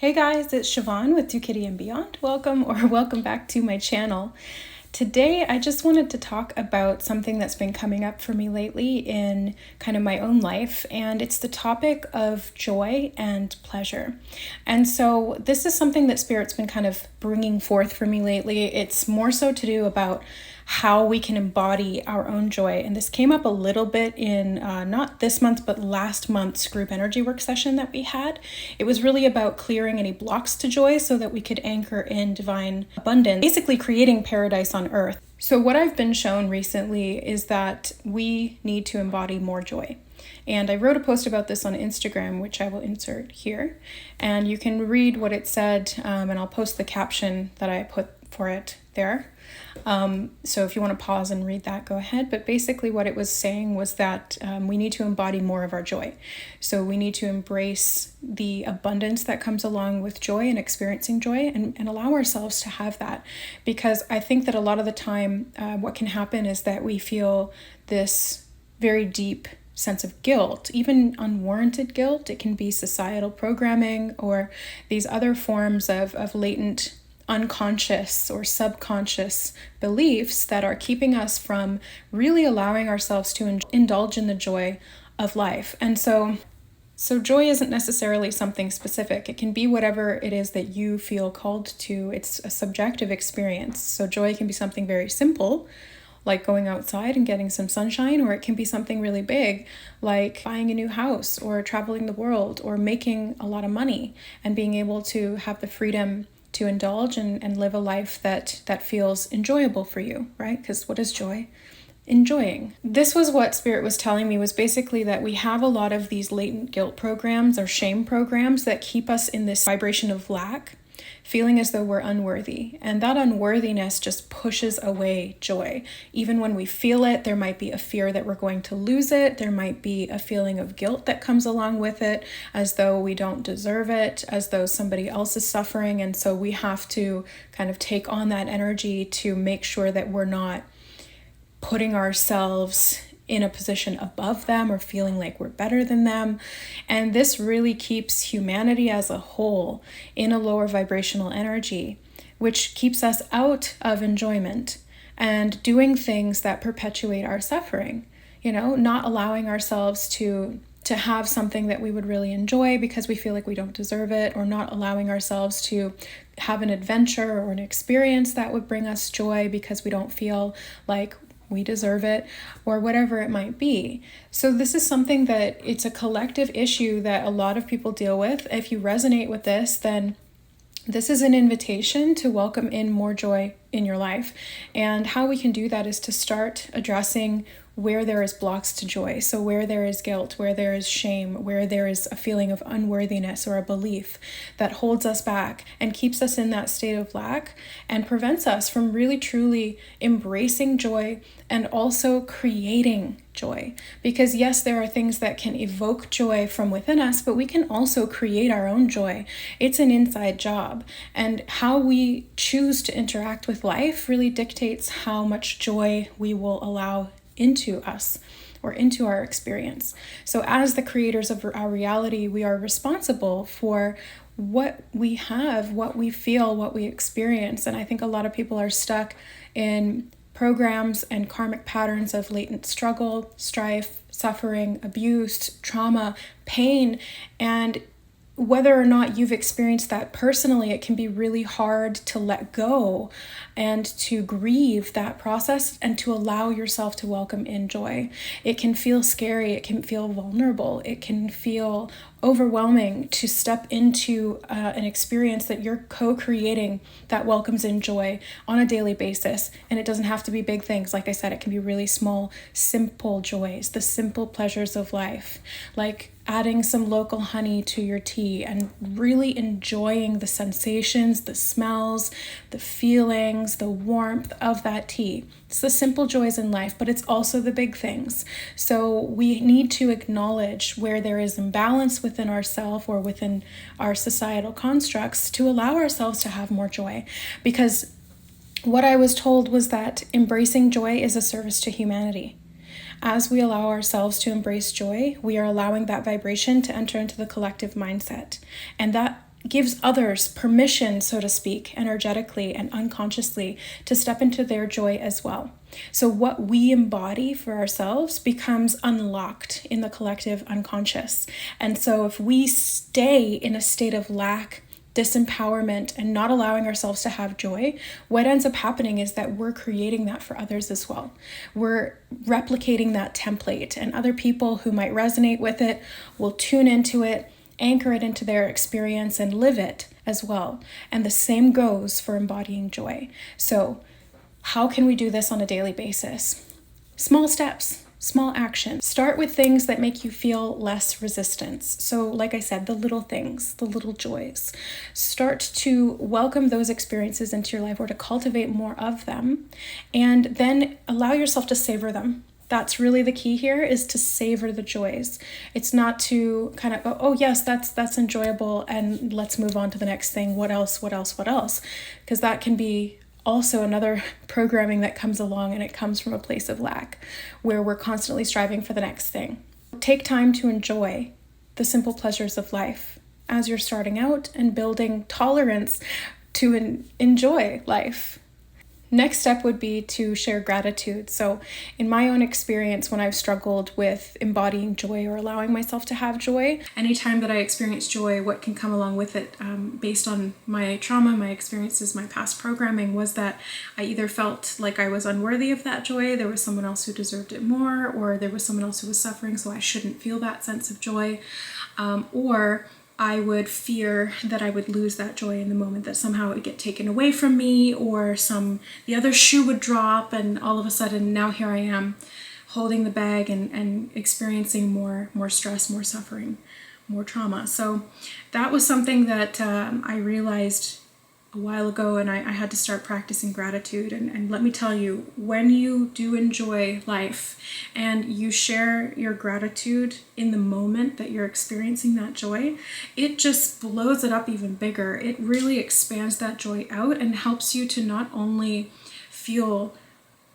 Hey guys, it's Siobhan with ToKittyandBeyond. Welcome back to my channel. Today, I just wanted to talk about something that's been coming up for me lately in kind of my own life, and it's the topic of joy and pleasure. And so this is something that Spirit's been kind of bringing forth for me lately. It's more so to do about how we can embody our own joy. And this came up a little bit in not this month, but last month's group energy work session that we had. It was really about clearing any blocks to joy so that we could anchor in divine abundance, basically creating paradise on earth. So what I've been shown recently is that we need to embody more joy. And I wrote a post about this on Instagram, which I will insert here. And you can read what it said, and I'll post the caption that I put for it there. So if you want to pause and read that, go ahead. But basically what it was saying was that we need to embody more of our joy. So we need to embrace the abundance that comes along with joy and experiencing joy and allow ourselves to have that. Because I think that a lot of the time what can happen is that we feel this very deep sense of guilt, even unwarranted guilt. It can be societal programming or these other forms of latent unconscious or subconscious beliefs that are keeping us from really allowing ourselves to indulge in the joy of life. And so joy isn't necessarily something specific. It can be whatever it is that you feel called to. It's a subjective experience. So joy can be something very simple, like going outside and getting some sunshine, or it can be something really big, like buying a new house or traveling the world or making a lot of money and being able to have the freedom to indulge and live a life that feels enjoyable for you, right? Because what is joy? Enjoying. This was what Spirit was telling me, was basically that we have a lot of these latent guilt programs or shame programs that keep us in this vibration of lack, feeling as though we're unworthy. And that unworthiness just pushes away joy. Even when we feel it, there might be a fear that we're going to lose it. There might be a feeling of guilt that comes along with it, as though we don't deserve it, as though somebody else is suffering. And so we have to kind of take on that energy to make sure that we're not putting ourselves in a position above them or feeling like we're better than them. And this really keeps humanity as a whole in a lower vibrational energy, which keeps us out of enjoyment and doing things that perpetuate our suffering, not allowing ourselves to have something that we would really enjoy because we feel like we don't deserve it, or not allowing ourselves to have an adventure or an experience that would bring us joy because we don't feel like we deserve it, or whatever it might be. So this is something that it's a collective issue that a lot of people deal with. If you resonate with this, then this is an invitation to welcome in more joy in your life. And how we can do that is to start addressing where there is blocks to joy. So where there is guilt, where there is shame, where there is a feeling of unworthiness or a belief that holds us back and keeps us in that state of lack and prevents us from really truly embracing joy and also creating joy. Because yes, there are things that can evoke joy from within us, but we can also create our own joy. It's an inside job. And how we choose to interact with life really dictates how much joy we will allow into us or into our experience. So as the creators of our reality, we are responsible for what we have, what we feel, what we experience. And I think a lot of people are stuck in programs and karmic patterns of latent struggle, strife, suffering, abuse, trauma, pain, and whether or not you've experienced that personally, it can be really hard to let go and to grieve that process and to allow yourself to welcome in joy. It can feel scary. It can feel vulnerable. It can feel overwhelming to step into an experience that you're co-creating that welcomes in joy on a daily basis. And it doesn't have to be big things. Like I said, it can be really small, simple joys, the simple pleasures of life, like adding some local honey to your tea and really enjoying the sensations, the smells, the feelings, the warmth of that tea. It's the simple joys in life, but it's also the big things. So we need to acknowledge where there is imbalance within ourselves or within our societal constructs to allow ourselves to have more joy. Because what I was told was that embracing joy is a service to humanity. As we allow ourselves to embrace joy, we are allowing that vibration to enter into the collective mindset. And that gives others permission, so to speak, energetically and unconsciously to step into their joy as well. So what we embody for ourselves becomes unlocked in the collective unconscious. And so if we stay in a state of lack, disempowerment, and not allowing ourselves to have joy, what ends up happening is that we're creating that for others as well. We're replicating that template, and other people who might resonate with it will tune into it, anchor it into their experience, and live it as well. And the same goes for embodying joy. So how can we do this on a daily basis? Small steps, small actions. Start with things that make you feel less resistance. So like I said, the little things, the little joys. Start to welcome those experiences into your life, or to cultivate more of them, and then allow yourself to savor them. That's really the key here, is to savor the joys. It's not to kind of go, oh yes, that's enjoyable, and let's move on to the next thing. What else? Because that can be also another programming that comes along, and it comes from a place of lack, where we're constantly striving for the next thing. Take time to enjoy the simple pleasures of life as you're starting out and building tolerance to enjoy life. Next step would be to share gratitude. So in my own experience, when I've struggled with embodying joy or allowing myself to have joy, anytime that I experience joy, what can come along with it, based on my trauma, my experiences, my past programming, was that I either felt like I was unworthy of that joy, there was someone else who deserved it more, or there was someone else who was suffering, so I shouldn't feel that sense of joy, or I would fear that I would lose that joy in the moment, that somehow it would get taken away from me, or the other shoe would drop, and all of a sudden now here I am holding the bag and experiencing more stress, more suffering, more trauma. So that was something that I realized a while ago, and I had to start practicing gratitude. And let me tell you, when you do enjoy life and you share your gratitude in the moment that you're experiencing that joy, it just blows it up even bigger. It really expands that joy out and helps you to not only feel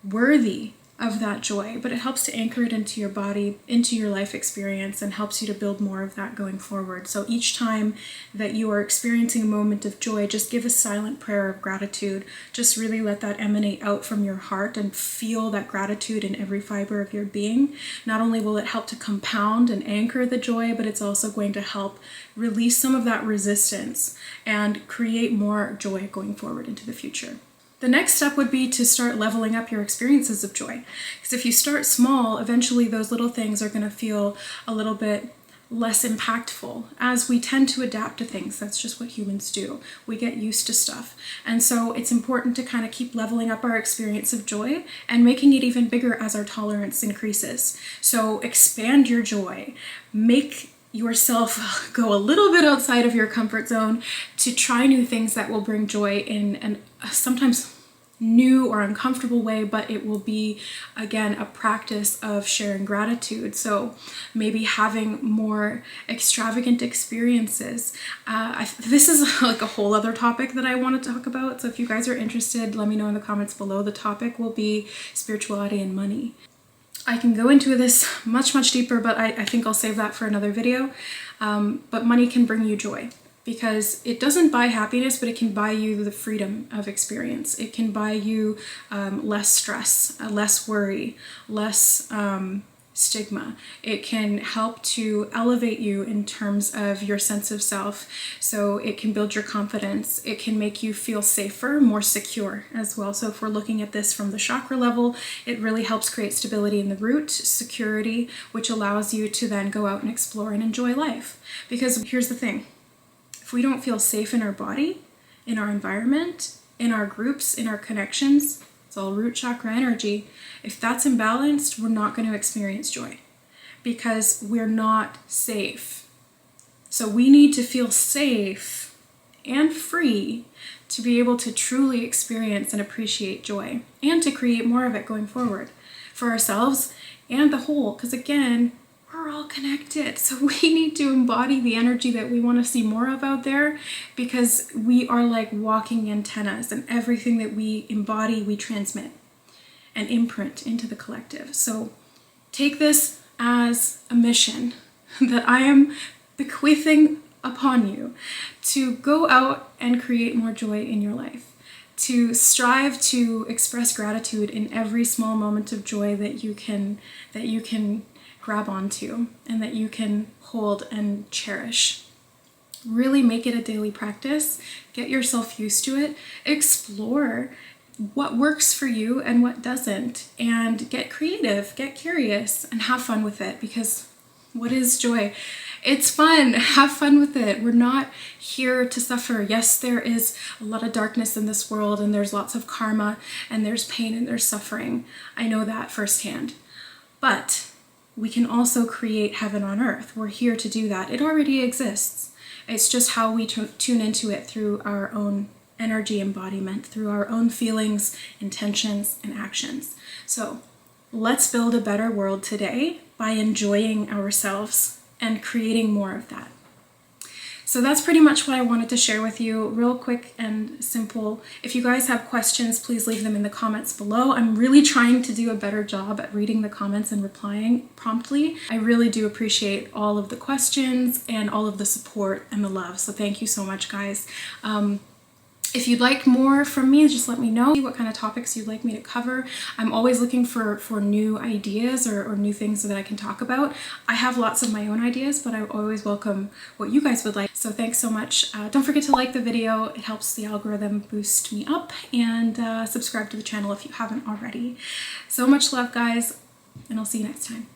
worthy of that joy, but it helps to anchor it into your body, into your life experience, and helps you to build more of that going forward. So each time that you are experiencing a moment of joy, just give a silent prayer of gratitude. Just really let that emanate out from your heart and feel that gratitude in every fiber of your being. Not only will it help to compound and anchor the joy, but it's also going to help release some of that resistance and create more joy going forward into the future. The next step would be to start leveling up your experiences of joy. Because if you start small, eventually those little things are going to feel a little bit less impactful, as we tend to adapt to things. That's just what humans do. We get used to stuff. And so it's important to kind of keep leveling up our experience of joy and making it even bigger as our tolerance increases. So expand your joy. Make yourself go a little bit outside of your comfort zone to try new things that will bring joy in an sometimes new or uncomfortable way, but it will be, again, a practice of sharing gratitude. So maybe having more extravagant experiences. This is like a whole other topic that I want to talk about. So if you guys are interested, let me know in the comments below. The topic will be spirituality and money. I can go into this much deeper, but I think I'll save that for another video. But money can bring you joy, because it doesn't buy happiness, but it can buy you the freedom of experience. It can buy you less stress, less worry, less stigma. It can help to elevate you in terms of your sense of self. So it can build your confidence. It can make you feel safer, more secure as well. So if we're looking at this from the chakra level, it really helps create stability in the root, security, which allows you to then go out and explore and enjoy life. Because here's the thing. If we don't feel safe in our body, in our environment, in our groups, in our connections, it's all root chakra energy. If that's imbalanced, we're not going to experience joy, because we're not safe. So we need to feel safe and free to be able to truly experience and appreciate joy, and to create more of it going forward for ourselves and the whole. Because again, we're all connected. So we need to embody the energy that we want to see more of out there, because we are like walking antennas, and everything that we embody, we transmit and imprint into the collective. So take this as a mission that I am bequeathing upon you to go out and create more joy in your life, to strive to express gratitude in every small moment of joy that you can grab onto and that you can hold and cherish. Really make it a daily practice. Get yourself used to it. Explore what works for you and what doesn't, and get creative, get curious, and have fun with it, because what is joy? It's fun. Have fun with it. We're not here to suffer. Yes, there is a lot of darkness in this world, and there's lots of karma, and there's pain, and there's suffering. I know that firsthand. But we can also create heaven on earth. We're here to do that. It already exists. It's just how we tune into it through our own energy embodiment, through our own feelings, intentions, and actions. So let's build a better world today by enjoying ourselves and creating more of that. So that's pretty much what I wanted to share with you, real quick and simple. If you guys have questions, please leave them in the comments below. I'm really trying to do a better job at reading the comments and replying promptly. I really do appreciate all of the questions and all of the support and the love. So thank you so much, guys. If you'd like more from me, just let me know what kind of topics you'd like me to cover. I'm always looking for new ideas or new things that I can talk about. I have lots of my own ideas, but I always welcome what you guys would like. So thanks so much. Don't forget to like the video. It helps the algorithm boost me up, and subscribe to the channel if you haven't already. So much love, guys, and I'll see you next time.